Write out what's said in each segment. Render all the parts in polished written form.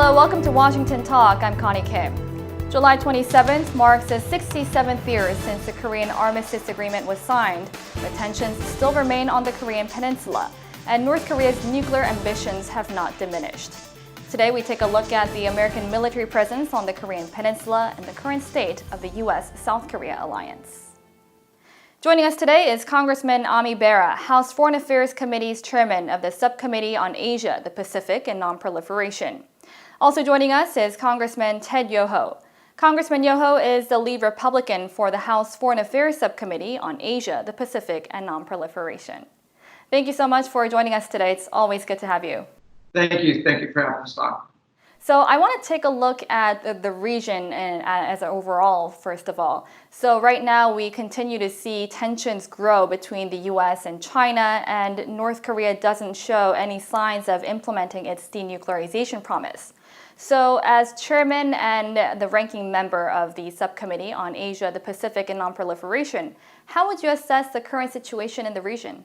Hello, welcome to Washington Talk. I'm Connie Kim. July 27th marks the 67th year since the Korean Armistice Agreement was signed, but tensions still remain on the Korean Peninsula, and North Korea's nuclear ambitions have not diminished. Today, we take a look at the American military presence on the Korean Peninsula and the current state of the U.S.-South Korea alliance. Joining us today is Congressman Bera, House Foreign Affairs Committee's chairman of the Subcommittee on Asia, the Pacific, and Nonproliferation. Also joining us is Congressman Ted Yoho. Congressman Yoho is the lead Republican for the House Foreign Affairs Subcommittee on Asia, the Pacific, and Nonproliferation. Thank you so much for joining us today. It's always good to have you. Thank you. Thank you for having us on. So I want to take a look at the region and as an overall, first of all. So right now we continue to see tensions grow between the U.S. and China, and North Korea doesn't show any signs of implementing its denuclearization promise. So as chairman and the ranking member of the Subcommittee on Asia, the Pacific, and Nonproliferation, how would you assess the current situation in the region?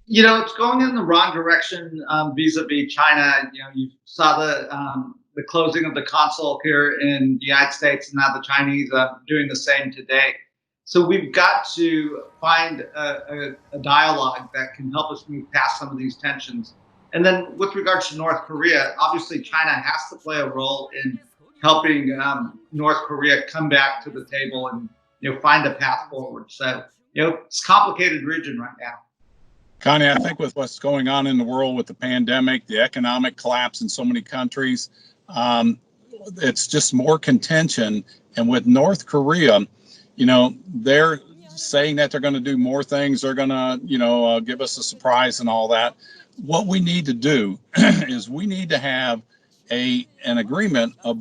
You know, it's going in the wrong direction vis-a-vis China. You know, you saw the closing of the consul here in the United States, and now the Chinese doing the same today. So we've got to find a dialogue that can help us move past some of these tensions. And then with regards to North Korea, obviously China has to play a role in helping North Korea come back to the table and, you know, find a path forward. So, you know, it's a complicated region right now. Connie, I think with what's going on in the world with the pandemic, the economic collapse in so many countries, it's just more contention. And with North Korea, you know, they're saying that they're going to do more things. They're going to, give us a surprise and all that. What we need to do is we need to have an agreement of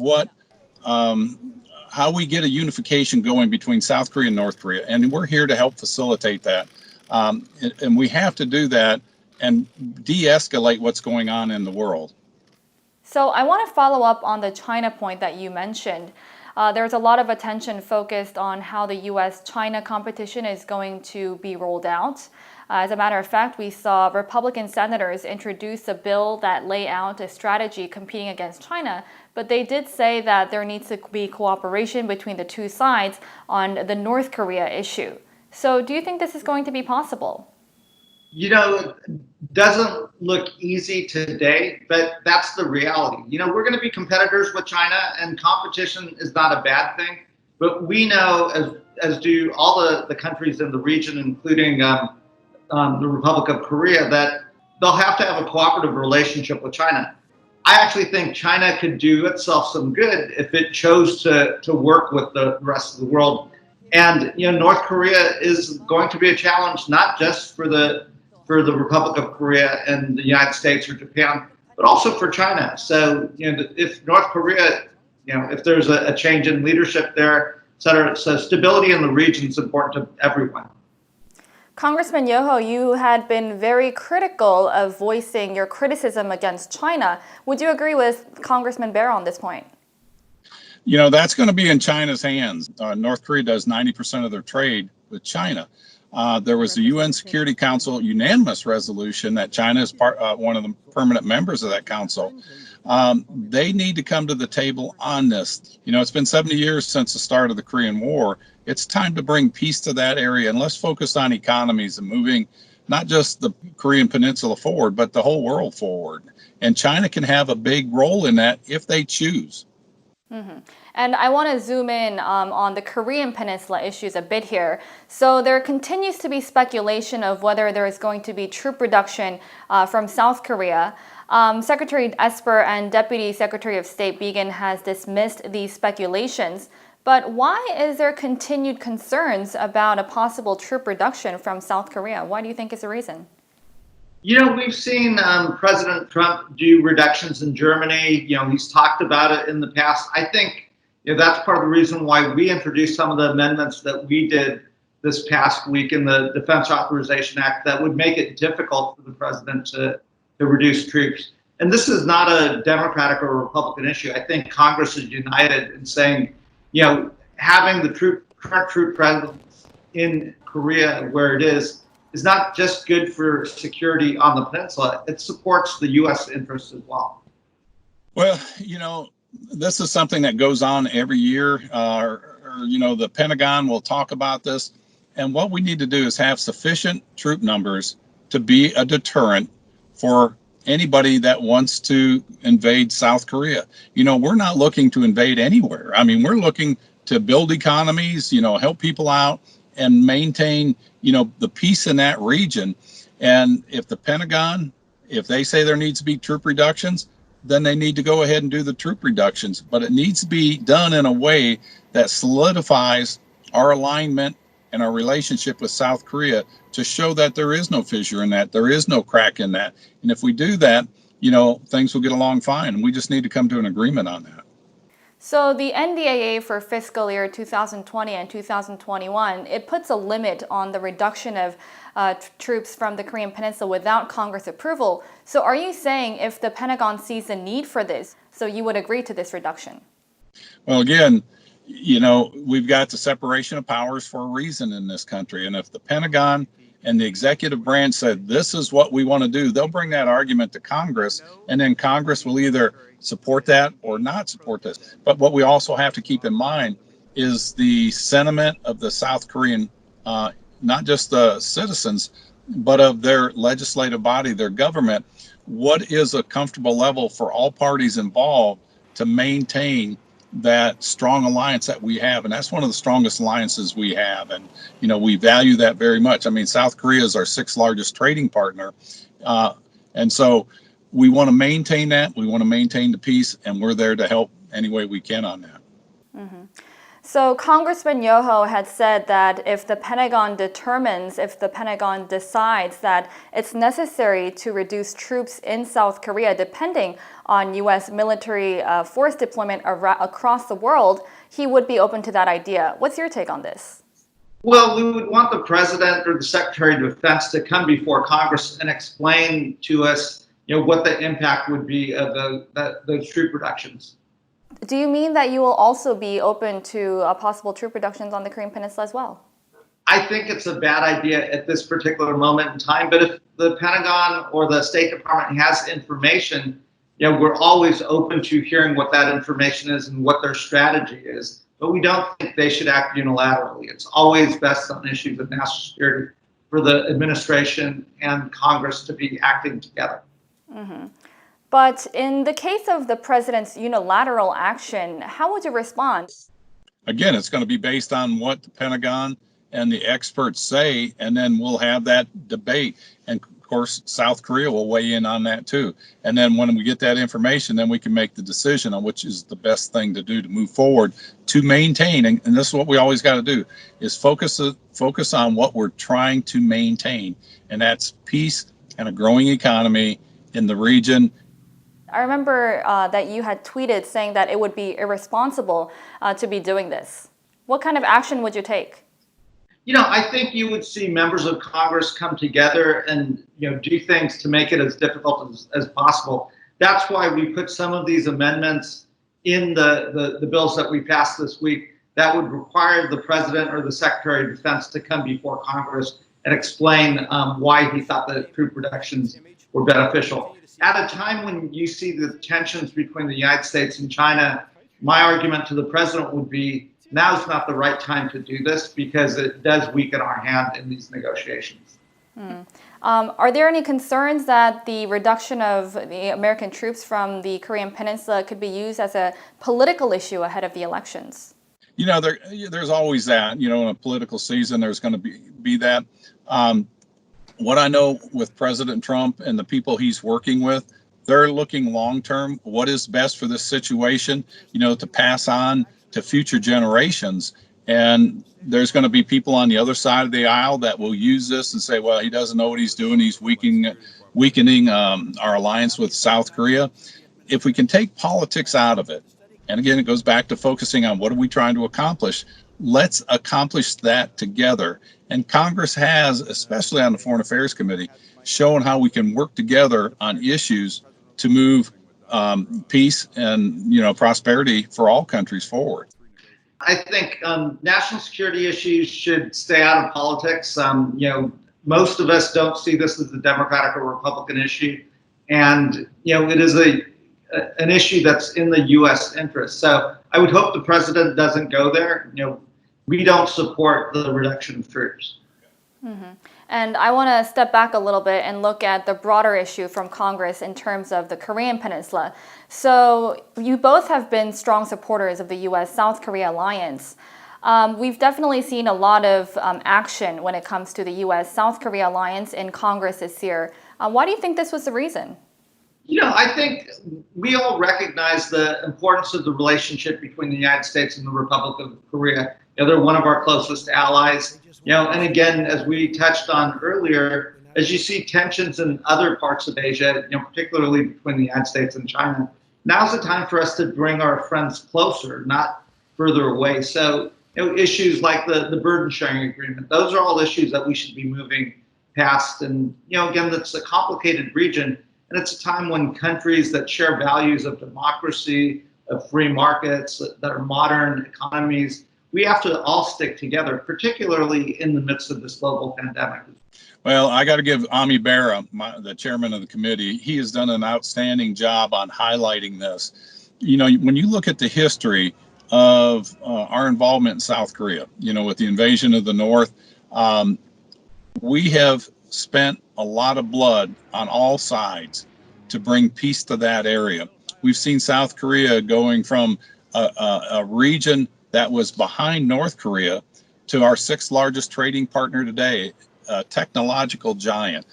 how we get a unification going between South Korea and North Korea. And we're here to help facilitate that. And we have to do that and de-escalate what's going on in the world. So I want to follow up on the China point that you mentioned. There's a lot of attention focused on how the U.S.-China competition is going to be rolled out. As a matter of fact, we saw Republican senators introduce a bill that lay out a strategy competing against China, but they did say that there needs to be cooperation between the two sides on the North Korea issue. So do you think this is going to be possible? You know, it doesn't look easy today, but that's the reality. You know, we're going to be competitors with China, and competition is not a bad thing. But we know, as do all the countries in the region, including the Republic of Korea, that they'll have to have a cooperative relationship with China. I actually think China could do itself some good if it chose to work with the rest of the world. And, you know, North Korea is going to be a challenge, not just for the Republic of Korea and the United States or Japan, but also for China. So, you know, if North Korea, you know, if there's a change in leadership there, et cetera, so stability in the region is important to everyone. Congressman Yoho, you had been very critical of voicing your criticism against China. Would you agree with Congressman Bera on this point? You know, that's going to be in China's hands. North Korea does 90% of their trade with China. There was a UN Security Council unanimous resolution that China is one of the permanent members of that council. They need to come to the table on this. You know, it's been 70 years since the start of the Korean War. It's time to bring peace to that area, and let's focus on economies and moving not just the Korean Peninsula forward, but the whole world forward. And China can have a big role in that if they choose. Mm-hmm. And I want to zoom in on the Korean Peninsula issues a bit here. So there continues to be speculation of whether there is going to be troop reduction from South Korea. Secretary Esper and Deputy Secretary of State Biegun has dismissed these speculations. But why is there continued concerns about a possible troop reduction from South Korea? Why do you think is the reason? You know, we've seen President Trump do reductions in Germany. You know, he's talked about it in the past. I think, you know, that's part of the reason why we introduced some of the amendments that we did this past week in the Defense Authorization Act that would make it difficult for the president to reduce troops. And this is not a Democratic or Republican issue. I think Congress is united in saying, you know, having the current troop presence in Korea where it is not just good for security on the peninsula, it supports the U.S. interests as well. Well, this is something that goes on every year. The Pentagon will talk about this. And what we need to do is have sufficient troop numbers to be a deterrent for anybody that wants to invade South Korea. We're not looking to invade anywhere. I mean, we're looking to build economies, help people out and maintain, the peace in that region. And if the Pentagon, if they say there needs to be troop reductions, then they need to go ahead and do the troop reductions. But it needs to be done in a way that solidifies our alignment and our relationship with South Korea to show that there is no fissure in that, there is no crack in that. And if we do that, things will get along fine. And we just need to come to an agreement on that. So the NDAA for fiscal year 2020 and 2021, it puts a limit on the reduction of troops from the Korean Peninsula without Congress approval. So are you saying if the Pentagon sees the need for this, so you would agree to this reduction? Well, again, we've got the separation of powers for a reason in this country. And if the Pentagon and the executive branch said, this is what we want to do, they'll bring that argument to Congress, and then Congress will either support that or not support this. But what we also have to keep in mind is the sentiment of the South Korean, not just the citizens, but of their legislative body, their government. What is a comfortable level for all parties involved to maintain that strong alliance that we have? And that's one of the strongest alliances we have. And, we value that very much. I mean, South Korea is our sixth largest trading partner. And so we want to maintain that. We want to maintain the peace, and we're there to help any way we can on that. Mm-hmm. So Congressman Yoho had said that if the Pentagon decides that it's necessary to reduce troops in South Korea, depending on U.S. military force deployment across the world, he would be open to that idea. What's your take on this? Well, we would want the President or the Secretary of Defense to come before Congress and explain to us, what the impact would be of those troop reductions. Do you mean that you will also be open to possible troop reductions on the Korean Peninsula as well? I think it's a bad idea at this particular moment in time, but if the Pentagon or the State Department has information, we're always open to hearing what that information is and what their strategy is. But we don't think they should act unilaterally. It's always best on issues of national security for the administration and Congress to be acting together. Mm-hmm. But in the case of the president's unilateral action, how would you respond? Again, it's going to be based on what the Pentagon and the experts say, and then we'll have that debate. And of course, South Korea will weigh in on that too. And then when we get that information, then we can make the decision on which is the best thing to do to move forward to maintain. And this is what we always got to do, is focus on what we're trying to maintain. And that's peace and a growing economy in the region. I remember that you had tweeted saying that it would be irresponsible to be doing this. What kind of action would you take? I think you would see members of Congress come together and, do things to make it as difficult as possible. That's why we put some of these amendments in the bills that we passed this week that would require the President or the Secretary of Defense to come before Congress and explain why he thought the troop reductions were beneficial. At a time when you see the tensions between the United States and China, my argument to the President would be, now's not the right time to do this because it does weaken our hand in these negotiations. Are there any concerns that the reduction of the American troops from the Korean Peninsula could be used as a political issue ahead of the elections? There's always that. In a political season, there's going to be that. What I know with President Trump and the people he's working with, they're looking long term. What is best for this situation, to pass on to future generations. And there's going to be people on the other side of the aisle that will use this and say, well, he doesn't know what he's doing. He's weakening our alliance with South Korea. If we can take politics out of it, and again, it goes back to focusing on what are we trying to accomplish. Let's accomplish that together. And Congress has, especially on the Foreign Affairs Committee, shown how we can work together on issues to move peace and prosperity for all countries forward. I think national security issues should stay out of politics. Most of us don't see this as a Democratic or Republican issue, and it is a an issue that's in the U.S. interest. So I would hope the president doesn't go there. We don't support the reduction of troops. And I want to step back a little bit and look at the broader issue from Congress in terms of the Korean Peninsula. So you both have been strong supporters of the U.S.-South Korea alliance. We've definitely seen a lot of action when it comes to the U.S.-South Korea alliance in Congress this year. Why do you think this was the reason? I think we all recognize the importance of the relationship between the United States and the Republic of Korea. They're one of our closest allies. And again, as we touched on earlier, as you see tensions in other parts of Asia, particularly between the United States and China, now's the time for us to bring our friends closer, not further away. So, issues like the burden sharing agreement, those are all issues that we should be moving past. And, again, it's a complicated region. And it's a time when countries that share values of democracy, of free markets, that are modern economies, we have to all stick together, particularly in the midst of this global pandemic. Well, I got to give Bera, the chairman of the committee, he has done an outstanding job on highlighting this. When you look at the history of our involvement in South Korea, with the invasion of the North, we have spent a lot of blood on all sides to bring peace to that area. We've seen South Korea going from a region that was behind North Korea to our sixth largest trading partner today, a technological giant.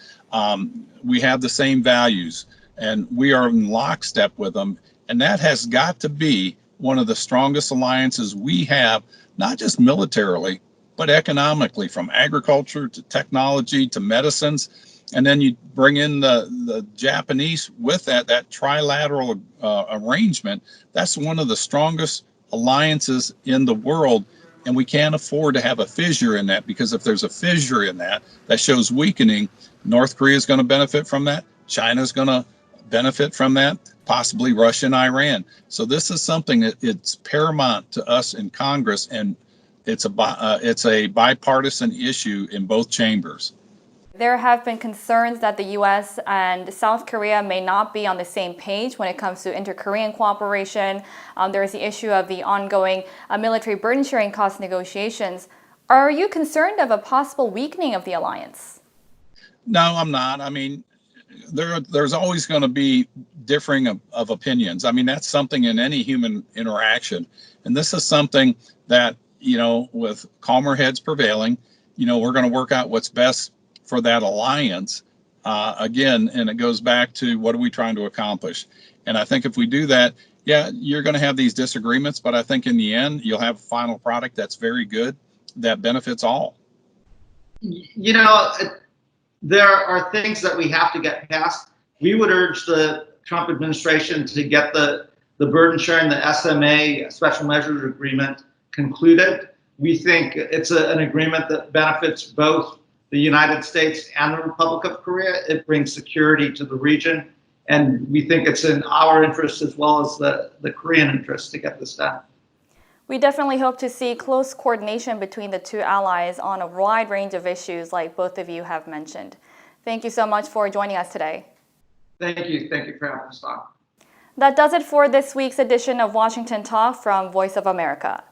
We have the same values and we are in lockstep with them. And that has got to be one of the strongest alliances we have, not just militarily, but economically, from agriculture to technology to medicines. And then you bring in the Japanese with that trilateral arrangement. That's one of the strongest alliances in the world. And we can't afford to have a fissure in that, because if there's a fissure in that, that shows weakening. North Korea is going to benefit from that. China's going to benefit from that, possibly Russia and Iran. So this is something that it's paramount to us in Congress, and it's a bipartisan issue in both chambers. There have been concerns that the U.S. and South Korea may not be on the same page when it comes to inter-Korean cooperation. There is the issue of the ongoing military burden sharing cost negotiations. Are you concerned of a possible weakening of the alliance? No, I'm not. I mean, there's always going to be differing of opinions. I mean, that's something in any human interaction. And this is something that, with calmer heads prevailing, we're going to work out what's best for that alliance. Again, and it goes back to what are we trying to accomplish? And I think if we do that, yeah, you're going to have these disagreements, but I think in the end, you'll have a final product that's very good, that benefits all. There are things that we have to get past. We would urge the Trump administration to get the burden sharing, the SMA, Special Measures Agreement, concluded. We think it's an agreement that benefits both the United States and the Republic of Korea. It brings security to the region. And we think it's in our interest as well as the Korean interest to get this done. We definitely hope to see close coordination between the two allies on a wide range of issues like both of you have mentioned. Thank you so much for joining us today. Thank you. Thank you for having us on. That does it for this week's edition of Washington Talk from Voice of America.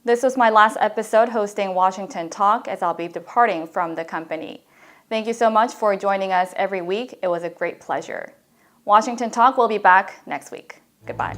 This was my last episode hosting Washington Talk, as I'll be departing from the company. Thank you so much for joining us every week. It was a great pleasure. Washington Talk will be back next week. Goodbye.